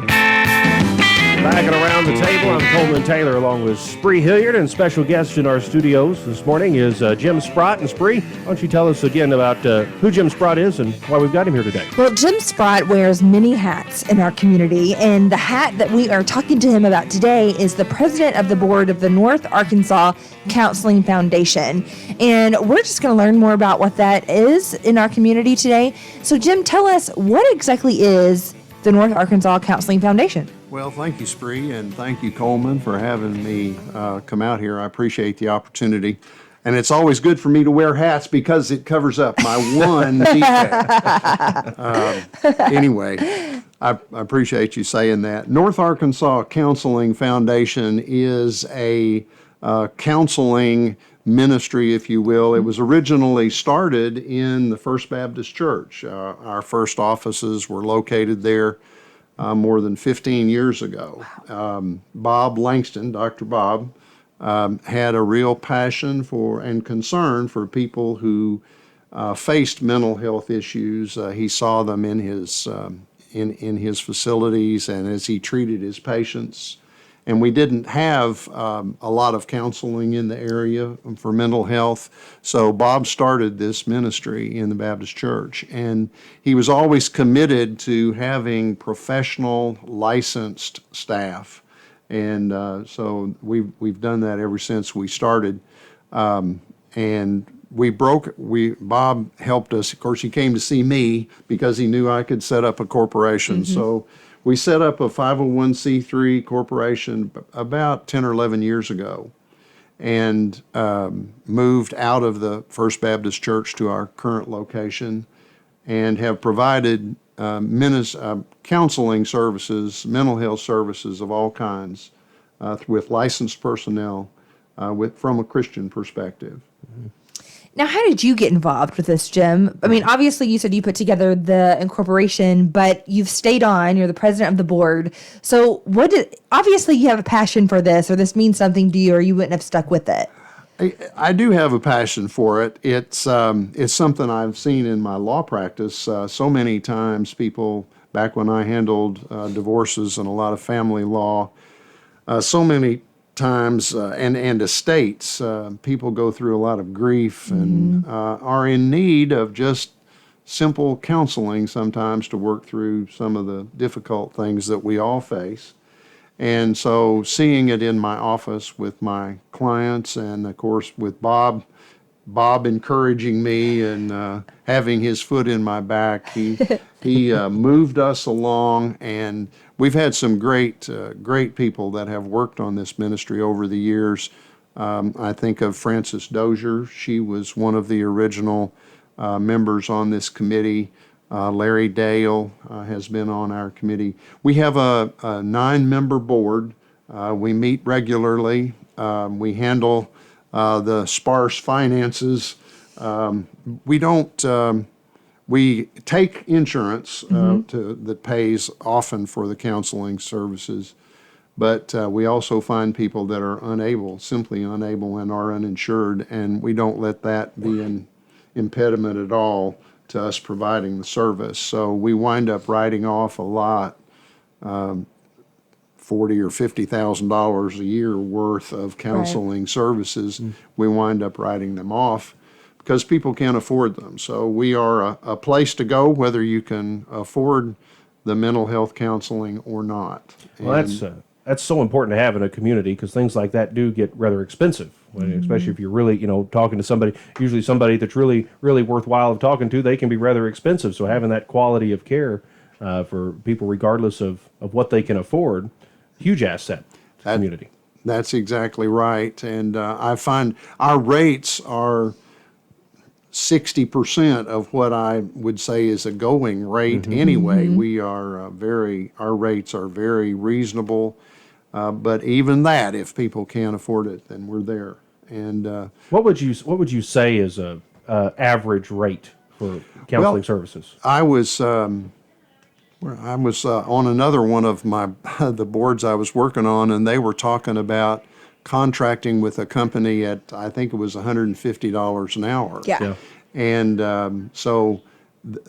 Back and around the table, I'm Coleman Taylor along with Spree Hilliard, and special guest in our studios this morning is Jim Sprott. And Spree, why don't you tell us again about who Jim Sprott is and why we've got him here today? Well, Jim Sprott wears many hats in our community, and the hat that we are talking to him about today is the president of the board of the North Arkansas Counseling Foundation. And we're just going to learn more about what that is in our community today. So, Jim, tell us, what exactly is the North Arkansas Counseling Foundation? Well, thank you, Spree, and thank you, Coleman, for having me come out here. I appreciate the opportunity. And it's always good for me to wear hats because it covers up my one defect. Anyway, I appreciate you saying that. North Arkansas Counseling Foundation is a counseling ministry, if you will. It was originally started in the First Baptist Church. Our first offices were located there more than 15 years ago. Bob Langston, Dr. Bob, had a real passion for and concern for people who faced mental health issues. He saw them in his facilities and as he treated his patients. And we didn't have a lot of counseling in the area for mental health. So Bob started this ministry in the Baptist Church. And he was always committed to having professional, licensed staff. And so we've done that ever since we started. And Bob helped us. Of course, he came to see me because he knew I could set up a corporation. Mm-hmm. So we set up a 501c3 corporation about 10 or 11 years ago and moved out of the First Baptist Church to our current location and have provided counseling services, mental health services of all kinds with licensed personnel from a Christian perspective. Mm-hmm. Now, how did you get involved with this, Jim? I mean, obviously you said you put together the incorporation, but you've stayed on, you're the president of the board. So obviously you have a passion for this, or this means something to you, or you wouldn't have stuck with it. I do have a passion for it. It's something I've seen in my law practice. So many times people, back when I handled divorces and a lot of family law, so many times and estates, people go through a lot of grief and are in need of just simple counseling sometimes to work through some of the difficult things that we all face. And so seeing it in my office with my clients and, of course, with Bob encouraging me and having his foot in my back, he moved us along, and we've had some great people that have worked on this ministry over the years. I think of Frances Dozier. She was one of the original members on this committee. Larry Dale has been on our committee. We have a 9-member board. We meet regularly. We handle the sparse finances. We take insurance that pays often for the counseling services, but we also find people that are simply unable and are uninsured, and we don't let that be an impediment at all to us providing the service. So we wind up writing off a lot, $40,000 or $50,000 a year worth of counseling services. We wind up writing them off because people can't afford them. So we are a place to go, whether you can afford the mental health counseling or not. Well, that's so important to have in a community, because things like that do get rather expensive, especially if you're really, talking to somebody, usually somebody that's really, really worthwhile of talking to. They can be rather expensive. So having that quality of care for people, regardless of what they can afford, huge asset to the community. That's exactly right. And I find our rates are 60% of what I would say is a going rate anyway. We are our rates are very reasonable. But even that, if people can't afford it, then we're there. And what would you say is a average rate for counseling services? I was on another one of the boards I was working on, and they were talking about contracting with a company at, I think it was $150 an hour. Yeah. And so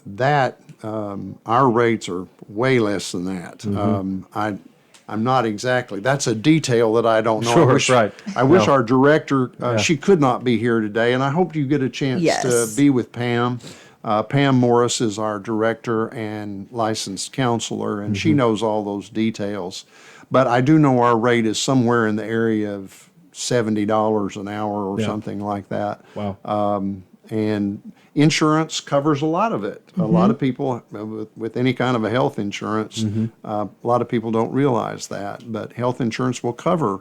that our rates are way less than that. I'm not exactly. That's a detail that I don't know. Sure, right. I wish No. our director. She could not be here today, and I hope you get a chance Yes. to be with Pam. Pam Morris is our director and licensed counselor, and she knows all those details. But I do know our rate is somewhere in the area of $70 an hour or Yeah. something like that. Wow. And insurance covers a lot of it. A lot of people with any kind of a health insurance, a lot of people don't realize that, but health insurance will cover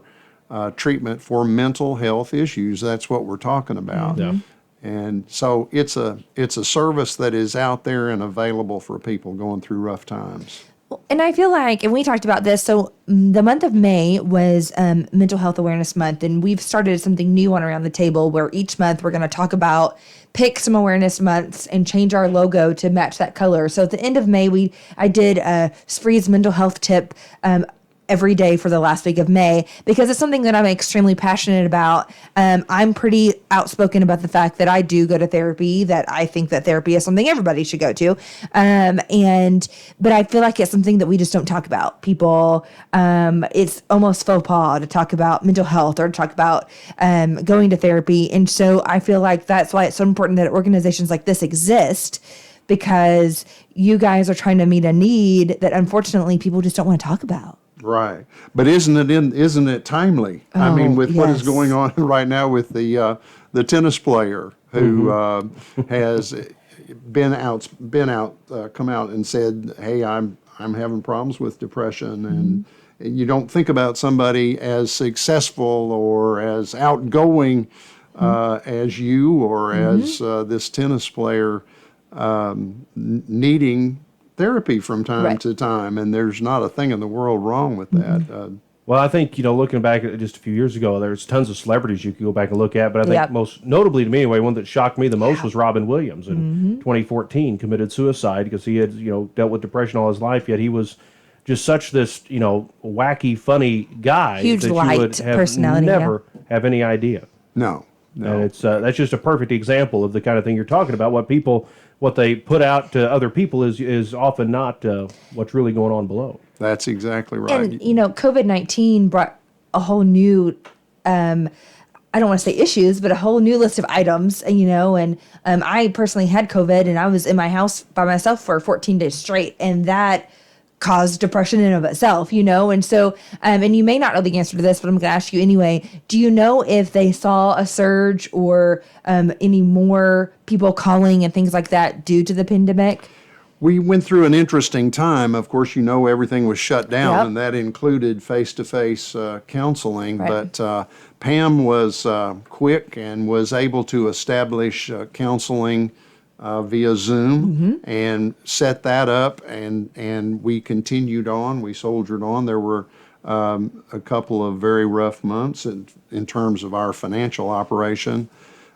treatment for mental health issues. That's what we're talking about. Yeah. And so it's a service that is out there and available for people going through rough times. And I feel like, and we talked about this, so the month of May was Mental Health Awareness Month, and we've started something new on Around the Table where each month we're going to talk about, pick some awareness months and change our logo to match that color. So at the end of May, I did a Spree's mental health tip every day for the last week of May because it's something that I'm extremely passionate about. I'm pretty outspoken about the fact that I do go to therapy, that I think that therapy is something everybody should go to. But I feel like it's something that we just don't talk about. People, it's almost faux pas to talk about mental health or to talk about going to therapy. And so I feel like that's why it's so important that organizations like this exist, because you guys are trying to meet a need that unfortunately people just don't want to talk about. Right, but isn't it timely? I Oh, mean, with what is yes. going on right now with the tennis player who has come out and said, "Hey, I'm having problems with depression," and you don't think about somebody as successful or as outgoing as you or as this tennis player needing therapy from time Right. to time, and there's not a thing in the world wrong with that. Well, I think, looking back at just a few years ago, there's tons of celebrities you could go back and look at, but I think Yep. most notably to me anyway, one that shocked me the most was Robin Williams in 2014, committed suicide because he had, dealt with depression all his life, yet he was just such this, wacky, funny guy Huge that you light would have personality, yeah. never have any idea. No. And it's that's just a perfect example of the kind of thing you're talking about. What they put out to other people is often not what's really going on below. That's exactly right. And, COVID-19 brought a whole new, I don't want to say issues, but a whole new list of items, and I personally had COVID and I was in my house by myself for 14 days straight. And that caused depression in and of itself, and so, and you may not know the answer to this, but I'm going to ask you anyway. Do you know if they saw a surge or any more people calling and things like that due to the pandemic? We went through an interesting time. Of course, everything was shut down, Yep. and that included face-to-face counseling. Right. But Pam was quick and was able to establish counseling via Zoom and set that up, and we continued on. We soldiered on. There were a couple of very rough months in terms of our financial operation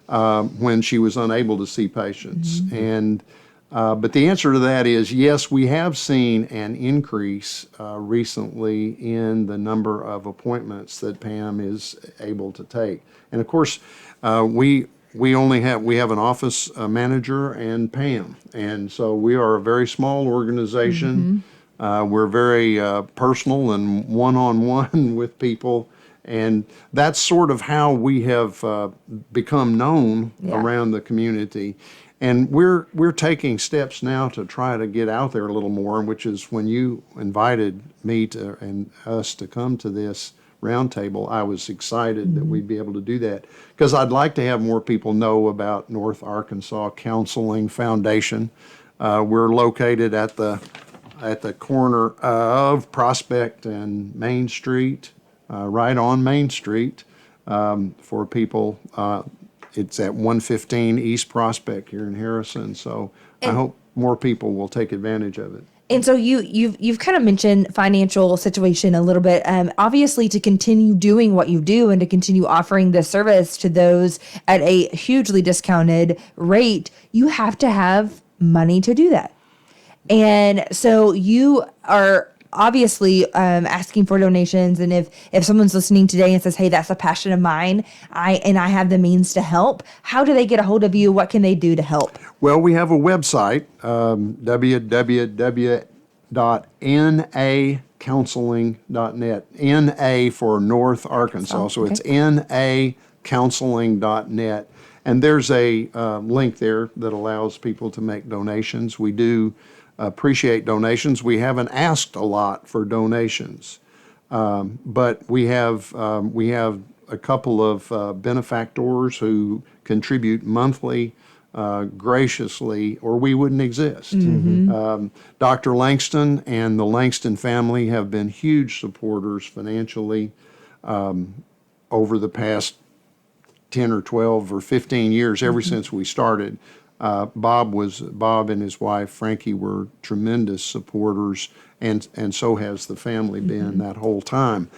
when she was unable to see patients. And but the answer to that is yes, we have seen an increase recently in the number of appointments that Pam is able to take. And of course, we have an office manager and Pam, and so we are a very small organization. We're very personal and one-on-one with people, and that's sort of how we have become known around the community. And we're taking steps now to try to get out there a little more, which is when you invited me and us to come to this roundtable, I was excited that we'd be able to do that because I'd like to have more people know about North Arkansas Counseling Foundation. We're located at the corner of Prospect and Main Street, right on Main Street. For people, it's at 115 East Prospect here in Harrison. So I hope more people will take advantage of it. And so you've kind of mentioned financial situation a little bit. Obviously, to continue doing what you do and to continue offering this service to those at a hugely discounted rate, you have to have money to do that. And so you are obviously asking for donations. And if someone's listening today and says, hey, that's a passion of mine, I have the means to help, how do they get a hold of you? What can they do to help? Well, we have a website, www.nacounseling.net. NA for North Arkansas, so it's nacounseling.net. And there's a link there that allows people to make donations. We do appreciate donations. We haven't asked a lot for donations, but we have a couple of benefactors who contribute monthly graciously, or we wouldn't exist. Dr. Langston and the Langston family have been huge supporters financially over the past 10 or 12 or 15 years, ever since we started. Bob and his wife Frankie were tremendous supporters, and so has the family been that whole time.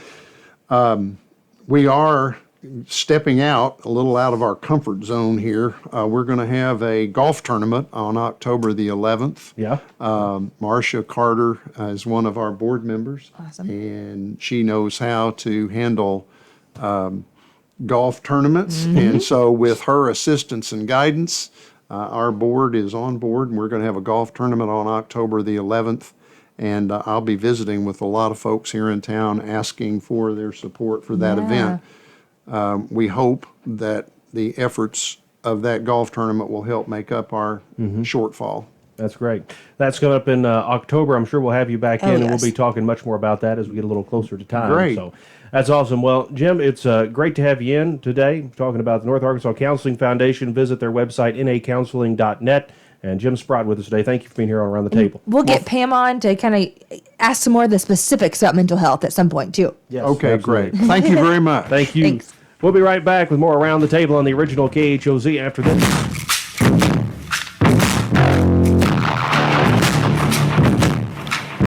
We are stepping out a little out of our comfort zone here. We're going to have a golf tournament on October the 11th. Yeah. Marcia Carter is one of our board members. Awesome. And she knows how to handle golf tournaments. And so with her assistance and guidance, our board is on board, and we're going to have a golf tournament on October the 11th. And I'll be visiting with a lot of folks here in town asking for their support for that event. We hope that the efforts of that golf tournament will help make up our shortfall. That's great. That's coming up in October. I'm sure we'll have you back in, and we'll be talking much more about that as we get a little closer to time. Great. So that's awesome. Well, Jim, it's great to have you in today talking about the North Arkansas Counseling Foundation. Visit their website, nacounseling.net. And Jim Sprott with us today. Thank you for being here on Around the Table. We'll get Pam on to kind of ask some more of the specifics about mental health at some point, too. Yes, Okay, absolutely. great. Thank you very much. Thank you. Thanks. We'll be right back with more Around the Table on the original KHOZ after this.